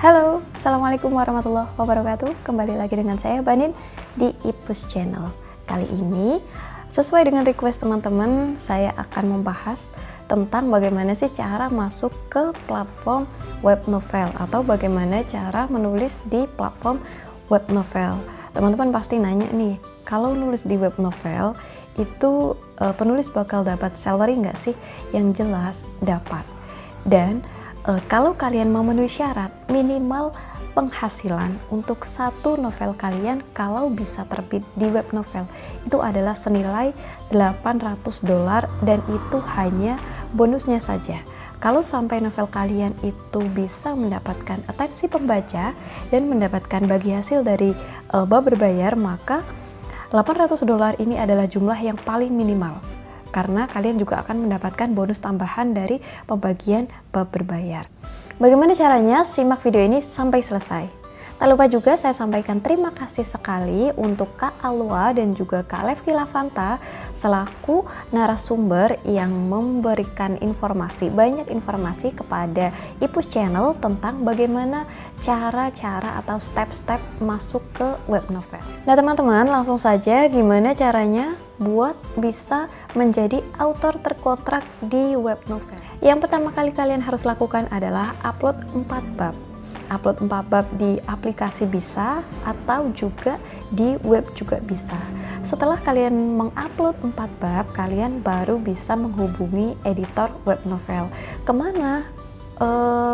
Halo, Assalamualaikum warahmatullahi wabarakatuh. Kembali lagi dengan saya Banin di Ipus Channel. Kali ini sesuai dengan request teman-teman, saya akan membahas tentang bagaimana sih cara masuk ke platform web novel atau bagaimana cara menulis di platform web novel. Teman-teman pasti nanya nih, kalau nulis di web novel itu penulis bakal dapat salary nggak sih? Yang jelas dapat. Dan kalau kalian memenuhi syarat minimal penghasilan untuk satu novel kalian kalau bisa terbit di web novel itu adalah senilai $800 dan itu hanya bonusnya saja. Kalau sampai novel kalian itu bisa mendapatkan atensi pembaca dan mendapatkan bagi hasil dari bab berbayar, maka $800 ini adalah jumlah yang paling minimal. Karena kalian juga akan mendapatkan bonus tambahan dari pembagian bab berbayar. Bagaimana caranya? Simak video ini sampai selesai. Tak lupa juga saya sampaikan terima kasih sekali untuk Kak Alwa dan juga Kak Levki Lavanta selaku narasumber yang memberikan banyak informasi kepada Ipus Channel tentang bagaimana cara-cara atau step-step masuk ke web novel. Nah teman-teman, langsung saja gimana caranya buat bisa menjadi author terkontrak di web novel. Yang pertama kali kalian harus lakukan adalah upload 4 bab. Upload 4 bab di aplikasi bisa atau juga di web juga bisa. Setelah kalian mengupload 4 bab, kalian baru bisa menghubungi editor web novel. Kemana?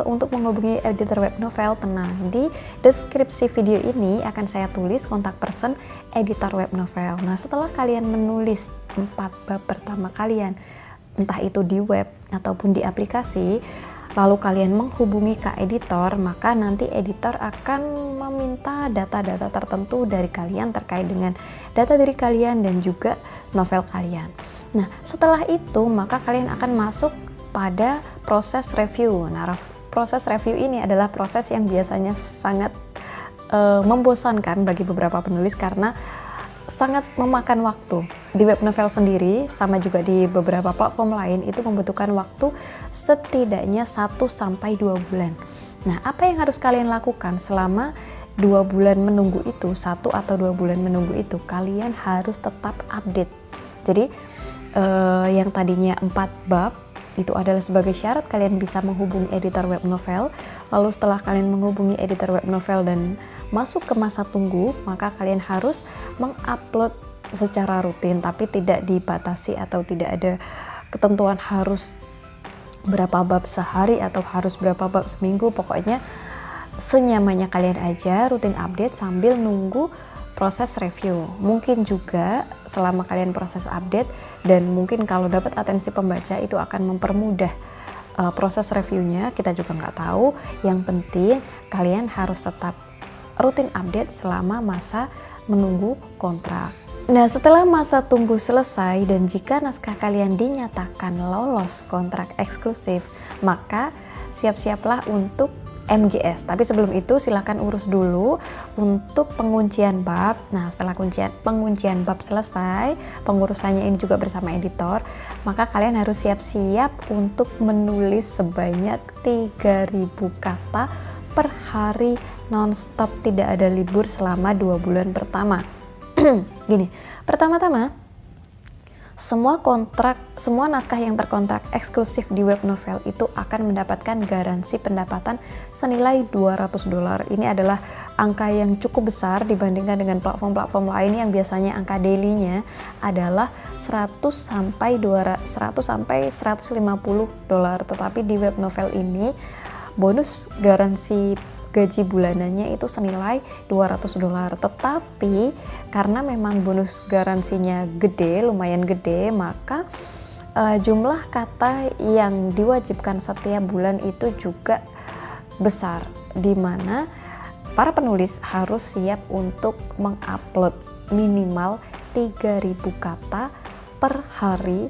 Untuk menghubungi editor web novel, tenang, di deskripsi video ini akan saya tulis kontak person editor web novel. Nah setelah kalian menulis 4 bab pertama kalian, entah itu di web ataupun di aplikasi, lalu kalian menghubungi Kak editor, maka nanti editor akan meminta data-data tertentu dari kalian terkait dengan data diri kalian dan juga novel kalian. Nah setelah itu maka kalian akan masuk pada proses review. Nah proses review ini adalah proses yang biasanya sangat membosankan bagi beberapa penulis karena sangat memakan waktu. Di web novel sendiri sama juga di beberapa platform lain itu membutuhkan waktu setidaknya 1-2 bulan. Nah apa yang harus kalian lakukan selama 2 bulan menunggu itu, 1 atau 2 bulan menunggu itu, kalian harus tetap update. Jadi yang tadinya 4 bab itu adalah sebagai syarat kalian bisa menghubungi editor web novel. Lalu setelah kalian menghubungi editor web novel dan masuk ke masa tunggu, maka kalian harus mengupload secara rutin, tapi tidak dibatasi atau tidak ada ketentuan harus berapa bab sehari atau harus berapa bab seminggu. Pokoknya senyamannya kalian aja rutin update sambil nunggu proses review. Mungkin juga selama kalian proses update dan mungkin kalau dapat atensi pembaca itu akan mempermudah proses reviewnya, kita juga nggak tahu. Yang penting kalian harus tetap rutin update selama masa menunggu kontrak. Nah setelah masa tunggu selesai dan jika naskah kalian dinyatakan lolos kontrak eksklusif, maka siap-siaplah untuk MGS. Tapi sebelum itu silakan urus dulu untuk penguncian bab. Nah setelah penguncian bab selesai, pengurusannya ini juga bersama editor, maka kalian harus siap-siap untuk menulis sebanyak 3.000 kata per hari non-stop, tidak ada libur selama 2 bulan pertama. Gini, pertama-tama semua naskah yang terkontrak eksklusif di web novel itu akan mendapatkan garansi pendapatan senilai $200. Ini adalah angka yang cukup besar dibandingkan dengan platform-platform lain yang biasanya angka daily-nya adalah $100 sampai $150. Tetapi di web novel ini bonus garansi gaji bulanannya itu senilai $200. Tetapi karena memang bonus garansinya gede, lumayan gede, maka jumlah kata yang diwajibkan setiap bulan itu juga besar, di mana para penulis harus siap untuk mengupload minimal 3.000 kata per hari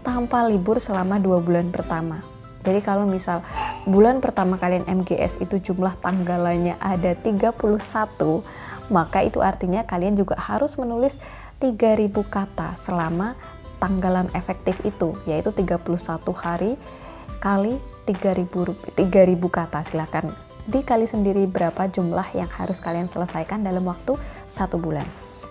tanpa libur selama 2 bulan pertama. Jadi kalau misal bulan pertama kalian MGS itu jumlah tanggalannya ada 31, maka itu artinya kalian juga harus menulis 3.000 kata selama tanggalan efektif itu, yaitu 31 hari kali 3.000 kata. Silakan dikali sendiri berapa jumlah yang harus kalian selesaikan dalam waktu 1 bulan.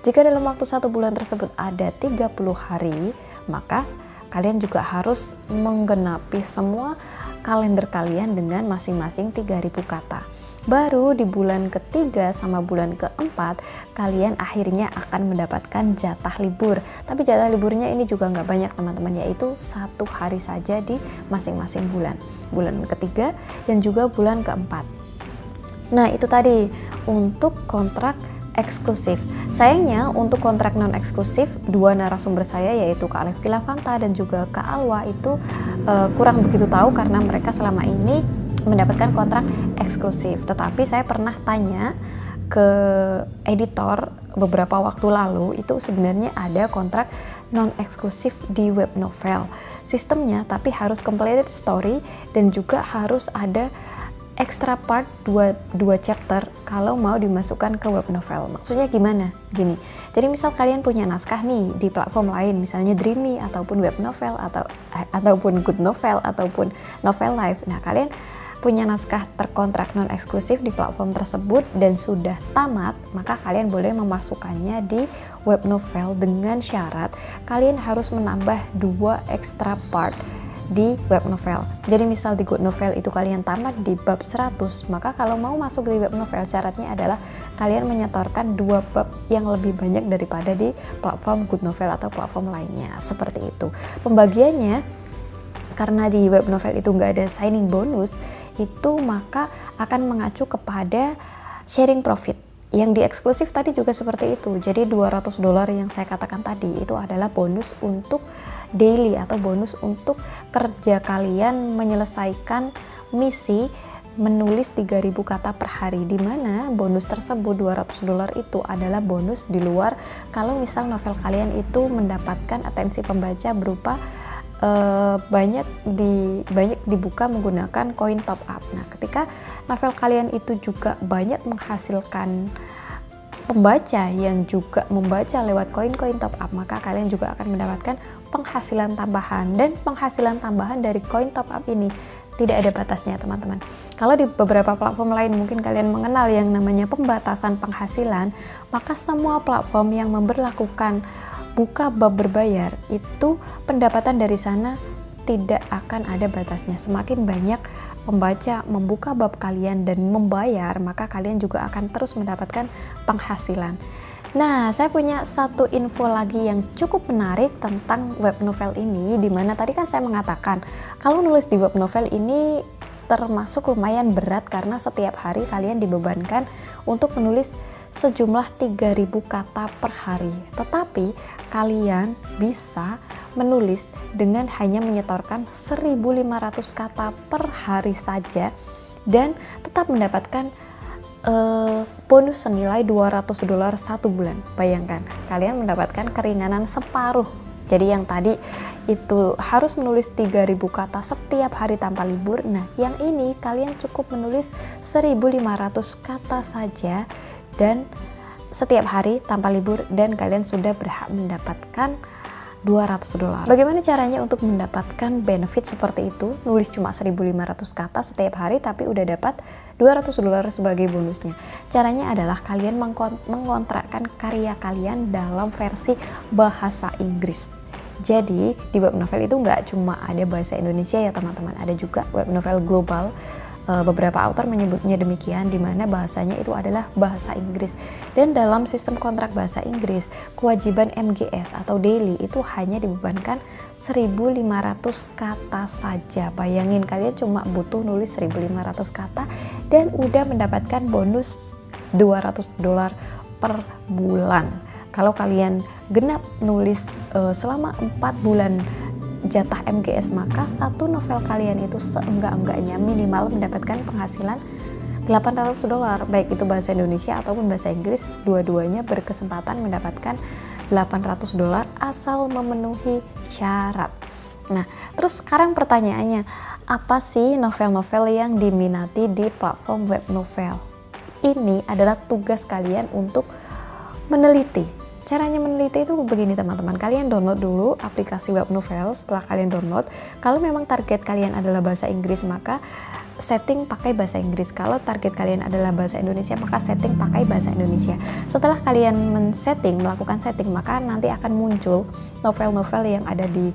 Jika dalam waktu 1 bulan tersebut ada 30 hari, maka kalian juga harus menggenapi semua kalender kalian dengan masing-masing 3000 kata. Baru di bulan ketiga sama bulan keempat kalian akhirnya akan mendapatkan jatah libur. Tapi jatah liburnya ini juga nggak banyak teman-teman, yaitu 1 hari saja di masing-masing bulan. Bulan ketiga dan juga bulan keempat. Nah itu tadi untuk kontrak eksklusif. Sayangnya untuk kontrak non eksklusif, 2 narasumber saya yaitu Kak Alef Kilavanta dan juga Kak Alwa itu kurang begitu tahu karena mereka selama ini mendapatkan kontrak eksklusif. Tetapi saya pernah tanya ke editor beberapa waktu lalu, itu sebenarnya ada kontrak non eksklusif di web novel sistemnya, tapi harus completed story dan juga harus ada extra part 2 chapter kalau mau dimasukkan ke web novel. Maksudnya gimana? Gini, jadi misal kalian punya naskah nih di platform lain, misalnya Dreamy ataupun web novel ataupun Good Novel ataupun Novel Live. Nah kalian punya naskah terkontrak non eksklusif di platform tersebut dan sudah tamat, maka kalian boleh memasukkannya di web novel dengan syarat kalian harus menambah 2 extra part di web novel. Jadi misal di Good Novel itu kalian tamat di bab 100, maka kalau mau masuk di web novel syaratnya adalah kalian menyetorkan 2 bab yang lebih banyak daripada di platform Good Novel atau platform lainnya. Seperti itu pembagiannya. Karena di web novel itu nggak ada signing bonus, itu maka akan mengacu kepada sharing profit. Yang di eksklusif tadi juga seperti itu. Jadi $200 yang saya katakan tadi itu adalah bonus untuk daily atau bonus untuk kerja kalian menyelesaikan misi menulis 3000 kata per hari, di mana bonus tersebut $200 itu adalah bonus di luar kalau misal novel kalian itu mendapatkan atensi pembaca berupa banyak dibuka menggunakan koin top up. Nah, ketika novel kalian itu juga banyak menghasilkan pembaca yang juga membaca lewat koin-koin top up, maka kalian juga akan mendapatkan penghasilan tambahan. Dan penghasilan tambahan dari koin top up ini tidak ada batasnya teman-teman. Kalau di beberapa platform lain mungkin kalian mengenal yang namanya pembatasan penghasilan, maka semua platform yang memberlakukan buka bab berbayar itu pendapatan dari sana tidak akan ada batasnya. Semakin banyak pembaca membuka bab kalian dan membayar, maka kalian juga akan terus mendapatkan penghasilan. Nah, saya punya satu info lagi yang cukup menarik tentang web novel ini, dimana tadi kan saya mengatakan kalau nulis di web novel ini termasuk lumayan berat karena setiap hari kalian dibebankan untuk menulis sejumlah 3000 kata per hari. Tetapi kalian bisa menulis dengan hanya menyetorkan 1500 kata per hari saja dan tetap mendapatkan bonus senilai $200 1 bulan. Bayangkan, kalian mendapatkan keringanan separuh. Jadi yang tadi itu harus menulis 3000 kata setiap hari tanpa libur. Nah, yang ini kalian cukup menulis 1500 kata saja dan setiap hari tanpa libur dan kalian sudah berhak mendapatkan $200. Bagaimana caranya untuk mendapatkan benefit seperti itu? Nulis cuma 1500 kata setiap hari tapi udah dapat $200 sebagai bonusnya. Caranya adalah kalian mengontrakkan karya kalian dalam versi bahasa Inggris. Jadi di web novel itu nggak cuma ada bahasa Indonesia ya teman-teman, ada juga web novel global. Beberapa author menyebutnya demikian, di mana bahasanya itu adalah bahasa Inggris. Dan dalam sistem kontrak bahasa Inggris, kewajiban MGS atau daily itu hanya dibebankan 1500 kata saja. Bayangin, kalian cuma butuh nulis 1500 kata dan udah mendapatkan bonus $200 per bulan. Kalau kalian genap nulis selama 4 bulan jatah MGS, maka satu novel kalian itu seenggak-enggaknya minimal mendapatkan penghasilan $800, baik itu bahasa Indonesia ataupun bahasa Inggris, dua-duanya berkesempatan mendapatkan $800 asal memenuhi syarat. Nah, terus sekarang pertanyaannya, apa sih novel-novel yang diminati di platform web novel? Ini adalah tugas kalian untuk meneliti. Caranya meneliti itu begini teman-teman, kalian download dulu aplikasi web novel. Setelah kalian download, kalau memang target kalian adalah bahasa Inggris, maka setting pakai bahasa Inggris. Kalau target kalian adalah bahasa Indonesia, maka setting pakai bahasa Indonesia. Setelah kalian melakukan setting, maka nanti akan muncul novel-novel yang ada di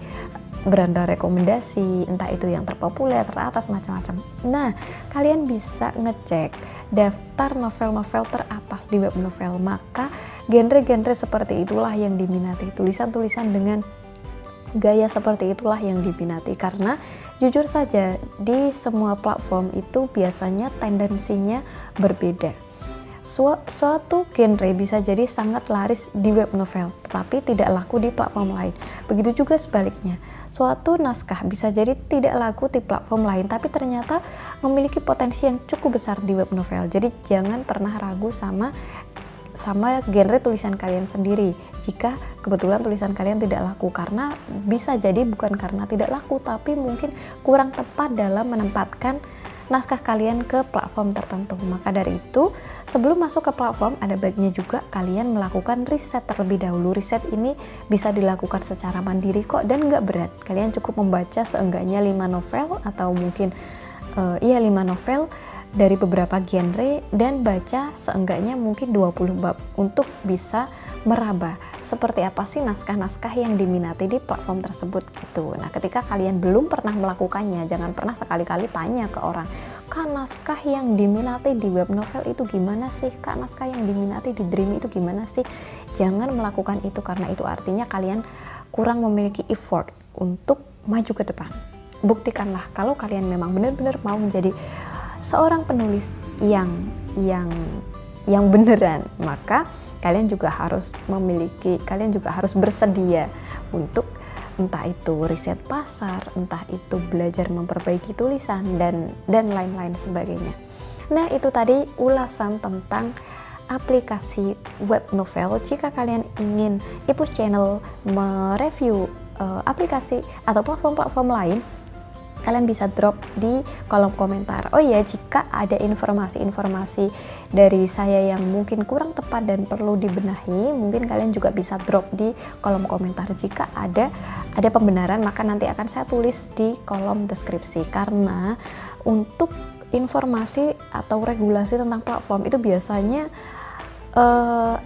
beranda rekomendasi, entah itu yang terpopuler, teratas, macam-macam. Nah, kalian bisa ngecek daftar novel-novel teratas di web novel, maka genre-genre seperti itulah yang diminati, tulisan-tulisan dengan gaya seperti itulah yang diminati. Karena jujur saja di semua platform itu biasanya tendensinya berbeda. Suatu genre bisa jadi sangat laris di web novel tetapi tidak laku di platform lain. Begitu juga sebaliknya, suatu naskah bisa jadi tidak laku di platform lain tapi ternyata memiliki potensi yang cukup besar di web novel. Jadi jangan pernah ragu sama genre tulisan kalian sendiri jika kebetulan tulisan kalian tidak laku, karena bisa jadi bukan karena tidak laku tapi mungkin kurang tepat dalam menempatkan naskah kalian ke platform tertentu. Maka dari itu, sebelum masuk ke platform ada baiknya juga kalian melakukan riset terlebih dahulu. Riset ini bisa dilakukan secara mandiri kok dan nggak berat. Kalian cukup membaca seenggaknya 5 novel atau mungkin 5 novel dari beberapa genre dan baca seenggaknya mungkin 20 bab untuk bisa meraba seperti apa sih naskah-naskah yang diminati di platform tersebut gitu. Nah, ketika kalian belum pernah melakukannya, jangan pernah sekali-kali tanya ke orang, "Kak, naskah yang diminati di web novel itu gimana sih? Kak, naskah yang diminati di Dreamy itu gimana sih?" Jangan melakukan itu karena itu artinya kalian kurang memiliki effort untuk maju ke depan. Buktikanlah kalau kalian memang benar-benar mau menjadi seorang penulis yang beneran, maka kalian juga harus bersedia untuk entah itu riset pasar, entah itu belajar memperbaiki tulisan dan lain-lain sebagainya. Nah, itu tadi ulasan tentang aplikasi web novel. Jika kalian ingin Ipus Channel mereview aplikasi atau platform-platform lain, kalian bisa drop di kolom komentar. Oh ya, jika ada informasi-informasi dari saya yang mungkin kurang tepat dan perlu dibenahi, mungkin kalian juga bisa drop di kolom komentar. Jika ada pembenaran, maka nanti akan saya tulis di kolom deskripsi. Karena untuk informasi atau regulasi tentang platform itu biasanya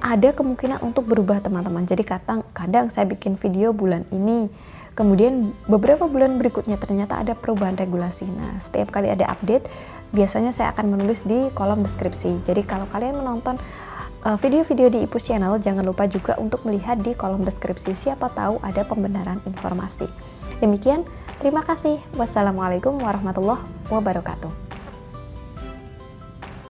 ada kemungkinan untuk berubah, teman-teman. Jadi kadang saya bikin video bulan ini, kemudian beberapa bulan berikutnya ternyata ada perubahan regulasi. Nah, setiap kali ada update, biasanya saya akan menulis di kolom deskripsi. Jadi kalau kalian menonton video-video di Ipus Channel, jangan lupa juga untuk melihat di kolom deskripsi. Siapa tahu ada pembenaran informasi. Demikian, terima kasih. Wassalamualaikum warahmatullahi wabarakatuh.